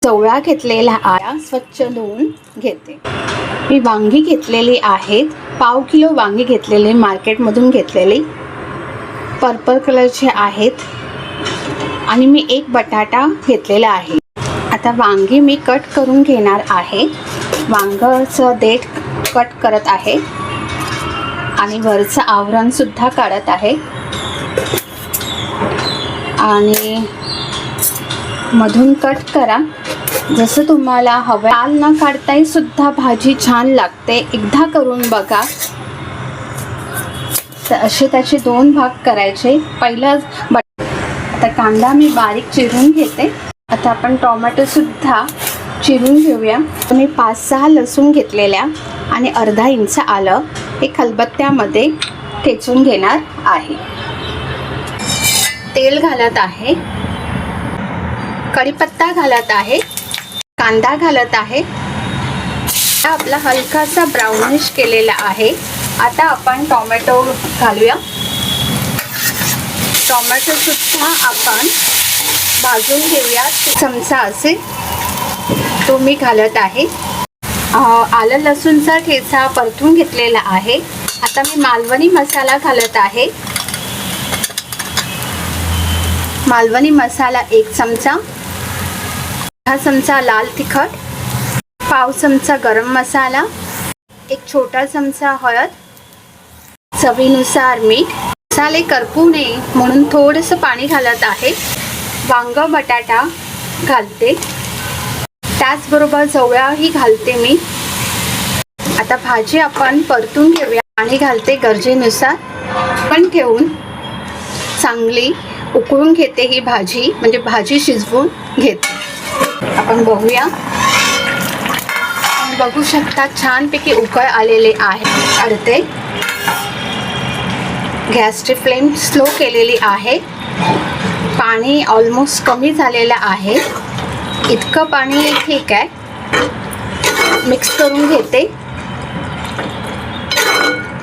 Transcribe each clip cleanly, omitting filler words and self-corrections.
चवळा घेतलेला आहे, स्वच्छ धुवून घेते. मी वांगी घेतलेली आहेत, पाव किलो वांगी घेतलेली, मार्केटमधून घेतलेली, पर्पल कलरचे आहेत. आणि मी एक बटाटा घेतलेला आहे. आता वांगी मी कट करून घेणार आहे. वांगचं देठ कट करत आहे आणि वरचं आवरणसुद्धा काढत आहे आणि मधून कट करा जसं तुम्हाला हवं. लाल न काढताही सुद्धा भाजी छान लागते, एकदा करून बघा. तर असे त्याचे 2 भाग करायचे. पहिला आता कांदा मी बारीक चिरून घेते. आता आपण टोमॅटो सुद्धा चिरून घेऊया. मी 5-6 लसूण घेतलेल्या आणि अर्धा इंच आलं हे खलबत्त्यामध्ये ठेचून घेणार आहे. तेल घालत आहे, कढीपत्ता घालत आहे, कांदा घालत आहे. आपला हलकासा ब्राउनिश केलेला आहे. आता आपण टोमॅटो घालूया. टोमॅटो सुद्धा आपण भाजून घेऊया. चमचा असेल तो मी घालत आहे. आलं लसूणचा ठेचा परतून घेतलेला आहे. आता मी मालवणी मसाला घालत आहे. मालवणी मसाला 1 चमचा, 1 चमचा लाल तिखट, पाव चमचा गरम मसाला, 1 छोटा चमचा हळद, चवीनुसार मीठ. मसाले करपू नये म्हणून थोडंसं पाणी घालत आहे. वांग बटाटा घालते, त्याचबरोबर चवळाही घालते मी. आता भाजी आपण परतून घेऊया. पाणी घालते गरजेनुसार. पण ठेवून चांगली उकळून घेते ही भाजी, म्हणजे भाजी शिजवून घेते. आपण बघूया. बघू शकता छानपैकी उकळ आलेले आहे. काढते. गॅसची फ्लेम स्लो केलेली आहे. पाणी ऑलमोस्ट कमी झालेलं आहे. इतकं पाणी ठीक आहे. मिक्स करून घेते.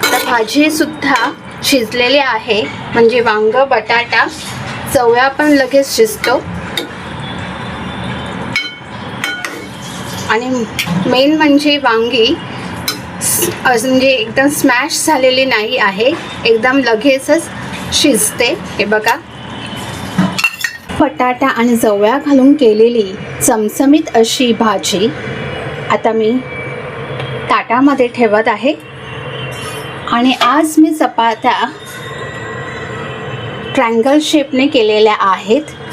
आता भाजी सुद्धा शिजलेली आहे, म्हणजे वांग बटाटा चवळा पण लगेच शिजतो. आणि मेन म्हणजे वांगी म्हणजे एकदम स्मॅश झालेली नाही आहे, एकदम लगेचच शिजते. हे बघा, बटाटा आणि चवळा घालून केलेली चमचमीत अशी भाजी आता मी ताटामध्ये ठेवत आहे. आणि आज मी चपात्या ट्रायंगल शेपने केलेल्या आहेत.